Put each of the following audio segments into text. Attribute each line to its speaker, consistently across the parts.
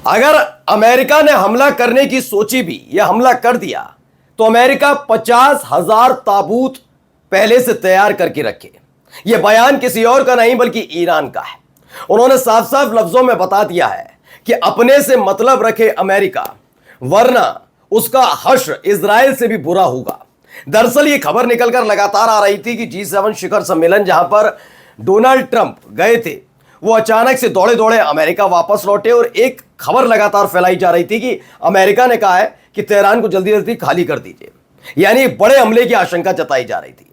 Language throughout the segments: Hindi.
Speaker 1: अगर अमेरिका ने हमला करने की सोची भी या हमला कर दिया तो अमेरिका 50,000 ताबूत पहले से तैयार करके रखे। यह बयान किसी और का नहीं बल्कि ईरान का है। उन्होंने साफ साफ लफ्जों में बता दिया है कि अपने से मतलब रखे अमेरिका, वरना उसका हश्र इजराइल से भी बुरा होगा। दरअसल यह खबर निकलकर लगातार आ रही थी कि G7 शिखर सम्मेलन जहां पर डोनाल्ड ट्रंप गए थे, वो अचानक से दौड़े दौड़े अमेरिका वापस लौटे और एक खबर लगातार फैलाई जा रही थी कि अमेरिका ने कहा है कि तेहरान को जल्दी जल्दी खाली कर दीजिए, यानी बड़े हमले की आशंका जताई जा रही थी।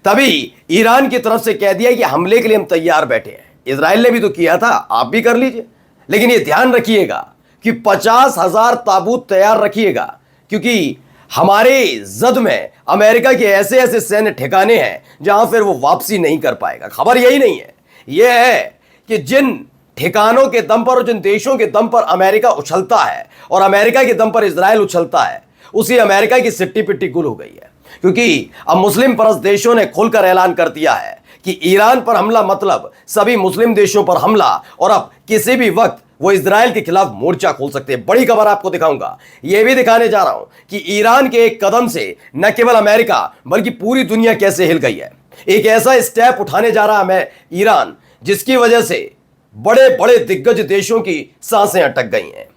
Speaker 1: तभी ईरान की तरफ से कह दिया कि हमले के लिए हम तैयार बैठे हैं। इजराइल ने भी तो किया था, आप भी कर लीजिए, लेकिन यह ध्यान रखिएगा कि 50,000 ताबूत तैयार रखिएगा, क्योंकि हमारे जद में अमेरिका के ऐसे ऐसे सैन्य ठिकाने हैं जहां फिर वो वापसी नहीं कर पाएगा। खबर यही नहीं है, यह है कि जिन ठिकानों के दम पर और जिन देशों के दम पर अमेरिका उछलता है और अमेरिका के दम पर इजराइल उछलता है, उसी अमेरिका की सिट्टी पिट्टी गुल हो गई है। क्योंकि अब मुस्लिम परस्त देशों ने खुलकर ऐलान कर दिया है कि ईरान पर हमला मतलब सभी मुस्लिम देशों पर हमला, और अब किसी भी वक्त वो इजराइल के खिलाफ मोर्चा खोल सकते हैं। बड़ी खबर आपको दिखाऊंगा, यह भी दिखाने जा रहा हूं कि ईरान के एक कदम से न केवल अमेरिका बल्कि पूरी दुनिया कैसे हिल गई है। एक ऐसा स्टेप उठाने जा रहा है ईरान, जिसकी वजह से बड़े बड़े दिग्गज देशों की सांसें अटक गई हैं।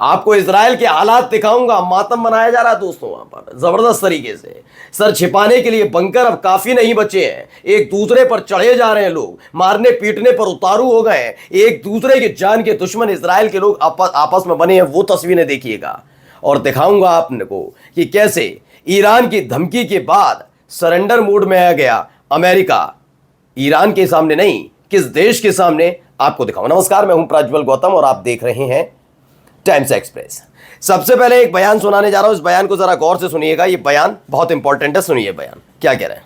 Speaker 1: आपको इजराइल के हालात दिखाऊंगा। मातम मनाया जा रहा है दोस्तों वहां पर जबरदस्त तरीके से। सर छिपाने के लिए बंकर अब काफी नहीं बचे हैं, एक दूसरे पर चढ़े जा रहे हैं लोग, मारने पीटने पर उतारू हो गए हैं। एक दूसरे के जान के दुश्मन इजराइल के लोग आपस में बने हैं। वो तस्वीरें देखिएगा और दिखाऊंगा आपको कि कैसे ईरान की धमकी के बाद सरेंडर मोड में आ गया अमेरिका। ईरान के सामने नहीं, किस देश के सामने, आपको दिखाऊं। नमस्कार, मैं हूं प्रज्वल गौतम और आप देख रहे हैं टाइम्स एक्सप्रेस। सबसे पहले एक बयान सुनाने जा रहा हूं, इस बयान को जरा गौर से सुनिएगा। ये बयान बहुत इंपॉर्टेंट है, सुनिए बयान क्या कह रहे हैं।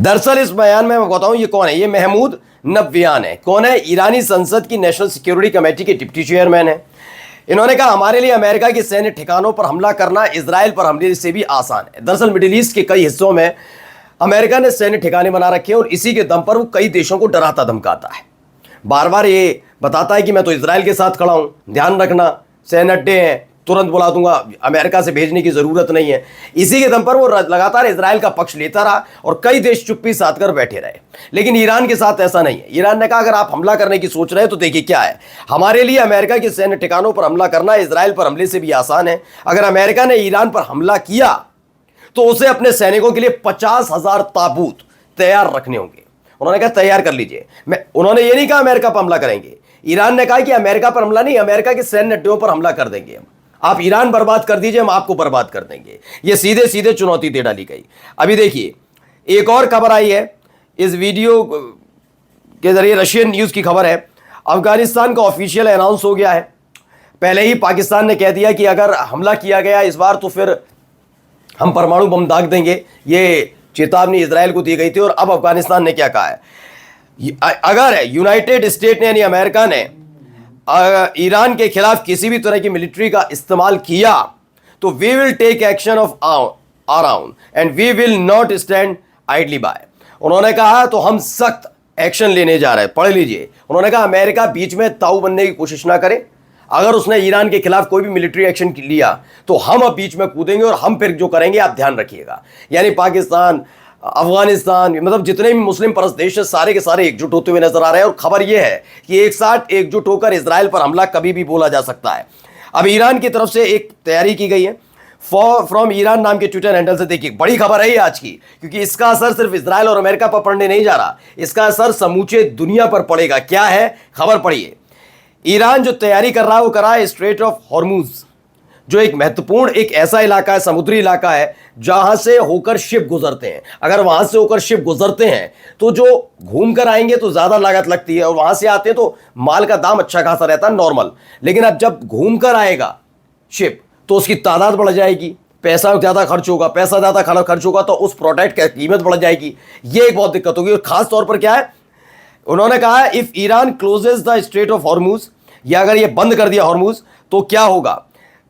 Speaker 1: दरअसल इस बयान में मैं बताऊं ये कौन है। ये महमूद नबवियान है। कौन है? ईरानी संसद की नेशनल सिक्योरिटी कमेटी के डिप्टी चेयरमैन है। इन्होंने कहा हमारे लिए अमेरिका के सैन्य ठिकानों पर हमला करना इजराइल पर हमले से भी आसान है। दरअसल मिडिल ईस्ट के कई हिस्सों में अमेरिका ने सैन्य ठिकाने बना रखे हैं और इसी के दम पर वो कई देशों को डराता धमकाता है। बार बार ये बताता है कि मैं तो इजराइल के साथ खड़ा हूं, ध्यान रखना, सैन्य अड्डे हैं, तुरंत बुला दूंगा, अमेरिका से भेजने की जरूरत नहीं है। इसी के दम पर वो लगातार इजराइल का पक्ष लेता रहा और कई देश चुप्पी साध कर बैठे रहे। लेकिन ईरान के साथ ऐसा नहीं है। ईरान ने कहा अगर आप हमला करने की सोच रहे हैं तो देखिए क्या है, हमारे लिए अमेरिका के सैन्य ठिकानों पर हमला करना इजराइल पर हमले से भी आसान है। अगर अमेरिका ने ईरान पर हमला किया तो उसे अपने सैनिकों के लिए 50,000 ताबूत तैयार रखने होंगे। उन्होंने कहा तैयार कर लीजिए। उन्होंने ये नहीं कहा अमेरिका पर हमला करेंगे। ईरान ने कहा कि अमेरिका पर हमला नहीं, अमेरिका के सैन्य अड्डों पर हमला कर देंगे हम। आप ईरान बर्बाद कर दीजिए, हम आपको बर्बाद कर देंगे। ये सीधे सीधे चुनौती दे डाली गई। अभी देखिए एक और खबर आई है इस वीडियो के जरिए, रशियन न्यूज की खबर है। अफगानिस्तान का ऑफिशियल अनाउंस हो गया है। पहले ही पाकिस्तान ने कह दिया कि अगर हमला किया गया इस बार तो फिर हम परमाणु बम दाग देंगे। ये चेतावनी इजराइल को दी गई थी। और अब अफगानिस्तान ने क्या कहा है, अगर यूनाइटेड स्टेट ने यानी अमेरिका ने ईरान के खिलाफ किसी भी तरह की मिलिट्री का इस्तेमाल किया तो we will take action of around and we will not stand idly by. उन्होंने कहा तो हम सख्त एक्शन लेने जा रहे हैं। पढ़ लीजिए। उन्होंने कहा अमेरिका बीच में ताऊ बनने की कोशिश ना करे। अगर उसने ईरान के खिलाफ कोई भी मिलिट्री एक्शन लिया तो हम अब बीच में कूदेंगे और हम फिर जो करेंगे आप ध्यान रखिएगा। यानी पाकिस्तान, अफगानिस्तान, मतलब जितने भी मुस्लिम परस्त देश है सारे के सारे एकजुट होते हुए नजर आ रहे हैं। और खबर यह है कि एक साथ एकजुट होकर इजराइल पर हमला कभी भी बोला जा सकता है। अब ईरान की तरफ से एक तैयारी की गई है फ्रॉम ईरान नाम के ट्विटर हैंडल से। देखिए बड़ी खबर है ये आज की, क्योंकि इसका असर सिर्फ इजराइल और अमेरिका पर पड़ने नहीं जा रहा, इसका असर समूचे दुनिया पर पड़ेगा। क्या है खबर, पढ़िए। ईरान जो तैयारी कर रहा है वो कर रहा है स्ट्रेट ऑफ हॉर्मुज, जो एक महत्वपूर्ण एक ऐसा इलाका है, समुद्री इलाका है जहां से होकर शिप गुजरते हैं। अगर वहां से होकर शिप गुजरते हैं तो जो घूम कर आएंगे तो ज्यादा लागत लगती है, और वहां से आते हैं तो माल का दाम अच्छा खासा रहता है नॉर्मल। लेकिन अब जब घूम कर आएगा शिप तो उसकी तादाद बढ़ जाएगी, पैसा ज्यादा खर्च होगा, पैसा ज्यादा खर्च होगा तो उस प्रोडक्ट की कीमत बढ़ जाएगी। ये एक बहुत दिक्कत होगी। और खास तौर पर क्या है, उन्होंने कहा if Iran closes the strait of Hormuz, या अगर ये बंद कर दिया हॉर्मुज तो क्या होगा,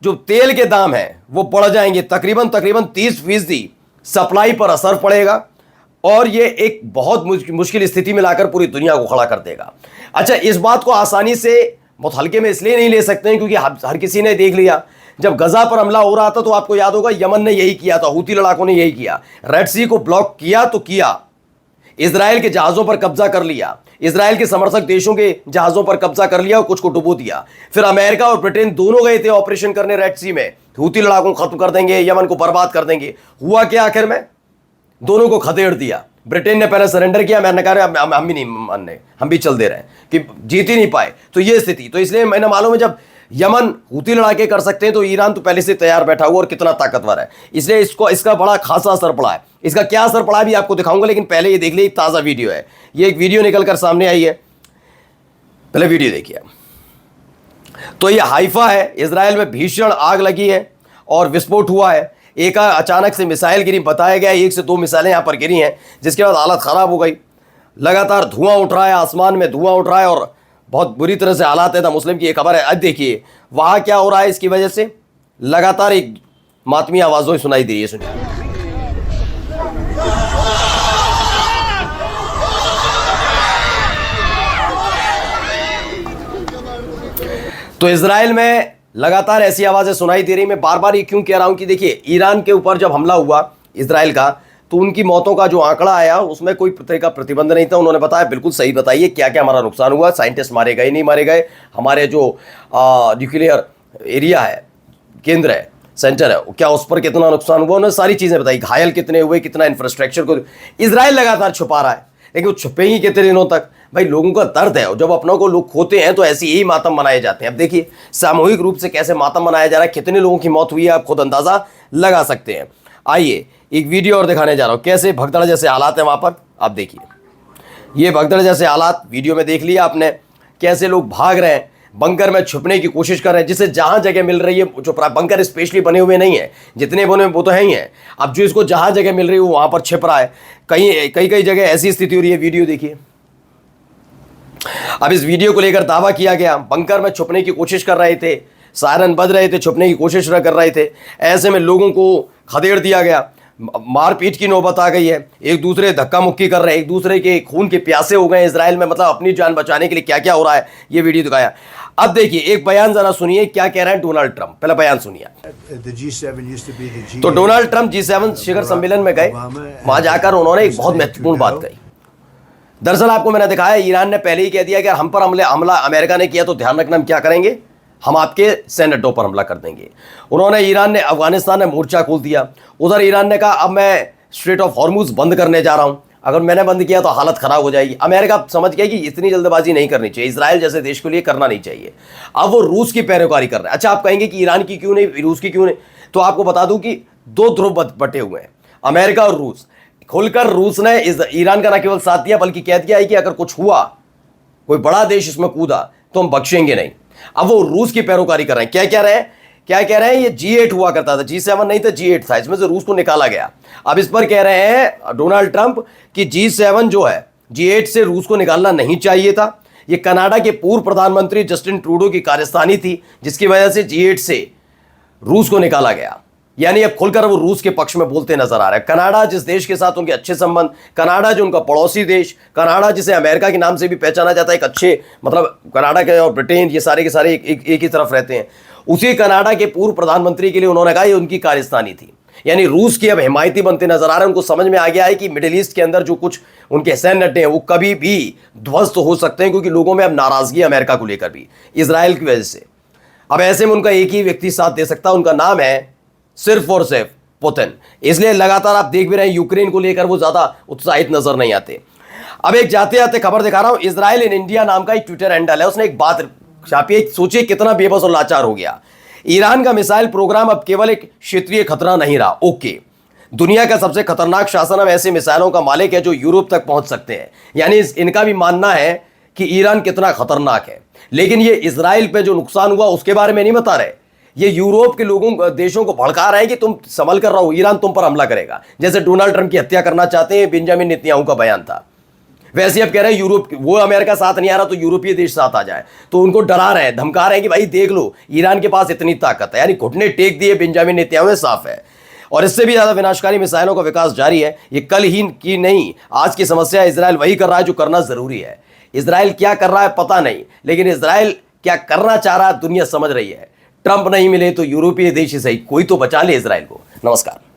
Speaker 1: जो तेल के दाम हैं वो बढ़ जाएंगे, तकरीबन 30% सप्लाई पर असर पड़ेगा और ये एक बहुत मुश्किल स्थिति में लाकर पूरी दुनिया को खड़ा कर देगा। अच्छा, इस बात को आसानी से बहुत हल्के में इसलिए नहीं ले सकते हैं क्योंकि हर किसी ने देख लिया, जब गजा पर हमला हो रहा था तो आपको याद होगा यमन ने यही किया था, हूती लड़ाकों ने यही किया, रेड सी को ब्लॉक किया तो किया, इजराइल के जहाजों पर कब्जा कर लिया, इजराइल के समर्थक देशों के जहाजों पर कब्जा कर लिया और कुछ को डुबो दिया। फिर अमेरिका और ब्रिटेन दोनों गए थे ऑपरेशन करने रेड सी में, हूती लड़ाकों को खत्म कर देंगे, यमन को बर्बाद कर देंगे। हुआ क्या आखिर में? दोनों को खदेड़ दिया। ब्रिटेन ने पहले सरेंडर किया, मैंने कहा हम भी नहीं मानने, हम भी चल दे रहे हैं कि जीत ही नहीं पाए। तो ये स्थिति, तो इसलिए मैंने मालूम है जब यमन हूती लड़ाके कर सकते हैं तो ईरान तो पहले से तैयार बैठा हुआ और कितना ताकतवर है, इसलिए इसका बड़ा खासा असर पड़ा है। इसका क्या असर पड़ा है भी आपको दिखाऊंगा, लेकिन पहले ये देख लीजिए, ताज़ा वीडियो है, ये एक वीडियो निकल कर सामने आई है, पहले वीडियो देखिए। तो ये हाइफा है, इजराइल में भीषण आग लगी है और विस्फोट हुआ है। एक अचानक से मिसाइल गिरी, बताया गया 1 से 2 मिसाइलें यहां पर गिरी हैं, जिसके बाद हालत खराब हो गई। लगातार धुआं उठ रहा है, आसमान में धुआं उठ रहा है और बहुत बुरी तरह से हालात है। द मुस्लिम की एक खबर है। अब देखिए वहां क्या हो रहा है, इसकी वजह से लगातार एक मातमी आवाज़ें सुनाई दे रही है, सुनिए। तो इजराइल में लगातार ऐसी आवाज़ें सुनाई दे रही। मैं बार बार ये क्यों कह रहा हूं कि देखिए, ईरान के ऊपर जब हमला हुआ इजराइल का, तो उनकी मौतों का जो आंकड़ा आया उसमें कोई तरह का प्रतिबंध नहीं था। उन्होंने बताया बिल्कुल सही, बताइए क्या क्या हमारा नुकसान हुआ, साइंटिस्ट मारे गए नहीं मारे गए, हमारे जो न्यूक्लियर एरिया है, केंद्र है, सेंटर है, क्या उस पर कितना नुकसान हुआ, उन्होंने सारी चीज़ें बताई, घायल कितने हुए, कितना इंफ्रास्ट्रक्चर को। इजराइल लगातार छुपा रहा है, लेकिन वो छुपेंगी कितने दिनों तक? भाई लोगों का दर्द है, जब अपनों को लोग खोते हैं तो ऐसे ही मातम मनाए जाते हैं। अब देखिए सामूहिक रूप से कैसे मातम मनाया जा रहा है, कितने लोगों की मौत हुई है, आप खुद अंदाजा लगा सकते हैं। आइए एक वीडियो और दिखाने जा रहा हूं, कैसे भगदड़ जैसे हालात हैं वहां पर। आप देखिए, ये भगदड़ जैसे हालात वीडियो में देख लिया आपने, कैसे लोग भाग रहे हैं, बंकर में छुपने की कोशिश कर रहे हैं, जिसे जहां जगह मिल रही है। जो बंकर स्पेशली बने हुए नहीं है, जितने बने वो तो है ही है। अब जो इसको जहां जगह मिल रही है वो वहां पर छिप रहा है। कई जगह ऐसी स्थिति हो रही है, वीडियो देखिए। अब इस वीडियो को लेकर दावा किया गया, बंकर में छुपने की कोशिश कर रहे थे, सायरन बज रहे थे, छुपने की कोशिश कर रहे थे, ऐसे में लोगों को खदेड़ दिया गया, मारपीट की नौबत आ गई है, एक दूसरे धक्का मुक्की कर रहे हैं, एक दूसरे के खून के प्यासे हो गए इजराइल में। मतलब अपनी जान बचाने के लिए क्या क्या हो रहा है, ये वीडियो दिखाया। अब देखिए एक बयान जरा सुनिए, क्या कह रहे हैं डोनाल्ड ट्रंप, पहला बयान सुनिए। तो डोनाल्ड ट्रंप G7 शिखर सम्मेलन में गए, वहां जाकर उन्होंने एक बहुत महत्वपूर्ण बात कही। दरअसल आपको मैंने दिखाया, ईरान ने पहले ही कह दिया कि हम पर हमला अमेरिका ने किया तो ध्यान रखना हम क्या करेंगे, हम आपके सैन्य अड्डों पर हमला कर देंगे। उन्होंने ईरान ने अफगानिस्तान में मोर्चा खोल दिया। उधर ईरान ने कहा अब मैं स्ट्रेट ऑफ हॉर्मुज बंद करने जा रहा हूं, अगर मैंने बंद किया तो हालत खराब हो जाएगी। अमेरिका समझ गया कि इतनी जल्दबाजी नहीं करनी चाहिए, इजराइल जैसे देश के लिए करना नहीं चाहिए। अब वो रूस की पैरोकारी कर रहे हैं। अच्छा आप कहेंगे कि ईरान की क्यों नहीं, रूस की क्यों नहीं, तो आपको बता दूं कि 2 ध्रुव बटे हुए हैं, अमेरिका और रूस। खुलकर रूस ने ईरान का न केवल साथ दिया बल्कि कह दिया है कि अगर कुछ हुआ, कोई बड़ा देश इसमें कूदा तो हम बख्शेंगे नहीं। अब वो रूस की पैरोकारी कर रहे हैं। क्या कह रहे हैं, ये G8 हुआ करता था, G7 नहीं था, G8 था, इसमें से रूस को निकाला गया। अब इस पर कह रहे हैं डोनाल्ड ट्रंप कि G7 जो है, G8 से रूस को निकालना नहीं चाहिए था। ये कनाडा के पूर्व प्रधानमंत्री जस्टिन ट्रूडो की कार्यस्थानी थी, जिसकी वजह से G8 से रूस को निकाला गया। यानी अब खुलकर वो रूस के पक्ष में बोलते नजर आ रहे हैं। कनाडा जिस देश के साथ उनके अच्छे संबंध, कनाडा जो उनका पड़ोसी देश, कनाडा जिसे अमेरिका के नाम से भी पहचाना जाता है, एक अच्छे मतलब कनाडा के और ब्रिटेन ये सारे के सारे एक ही तरफ रहते हैं। उसी कनाडा के पूर्व प्रधानमंत्री के लिए उन्होंने कहा ये उनकी कार्यस्थानी थी। यानी रूस की अब हिमायती बनते नजर आ रहे हैं। उनको समझ में आ गया है कि मिडिल ईस्ट के अंदर जो कुछ उनके सैन्य अड्डे हैं वो कभी भी ध्वस्त हो सकते हैं, क्योंकि लोगों में अब नाराजगी अमेरिका को लेकर भी, इजराइल की वजह से। अब ऐसे में उनका एक ही व्यक्ति साथ दे सकता है, उनका नाम है सिर्फ और सिर्फ पुतिन। इसलिए लगातार आप देख भी रहे हैं यूक्रेन को लेकर वो ज्यादा उत्साहित नजर नहीं आते। अब एक जाते जाते खबर दिखा रहा हूं, इजराइल इन इंडिया नाम का एक ट्विटर हैंडल है, उसने एक बात छापी है, सोचिए कितना बेबस और लाचार हो गया। ईरान का मिसाइल प्रोग्राम अब केवल एक क्षेत्रीय खतरा नहीं रहा, ओके, दुनिया का सबसे खतरनाक शासन अब ऐसे मिसाइलों का मालिक है जो यूरोप तक पहुंच सकते हैं। यानी इनका भी मानना है कि ईरान कितना खतरनाक है। लेकिन ये इजराइल पे जो नुकसान हुआ उसके बारे में नहीं बता रहे, ये यूरोप के लोगों देशों को भड़का रहे हैं कि तुम संभल कर रहो, ईरान तुम पर हमला करेगा, जैसे डोनाल्ड ट्रंप की हत्या करना चाहते हैं, बेंजामिन नेतन्याहू का बयान था। वैसे ही अब कह रहे हैं यूरोप, वो अमेरिका साथ नहीं आ रहा तो यूरोपीय देश साथ आ जाए, तो उनको डरा रहे हैं, धमका रहे हैं कि भाई देख लो ईरान के पास इतनी ताकत है। यानी घुटने टेक दिए बेंजामिन नेतन्याहू ने, साफ है। और इससे भी ज्यादा विनाशकारी मिसाइलों का विकास जारी है। ये कल ही की नहीं, आज की समस्या है। इजराइल वही कर रहा है जो करना जरूरी है। इजराइल क्या कर रहा है पता नहीं, लेकिन इजराइल क्या करना चाह रहा है दुनिया समझ रही है। ट्रंप नहीं मिले तो यूरोपीय देश ही सही, कोई तो बचा ले इजराइल को। नमस्कार।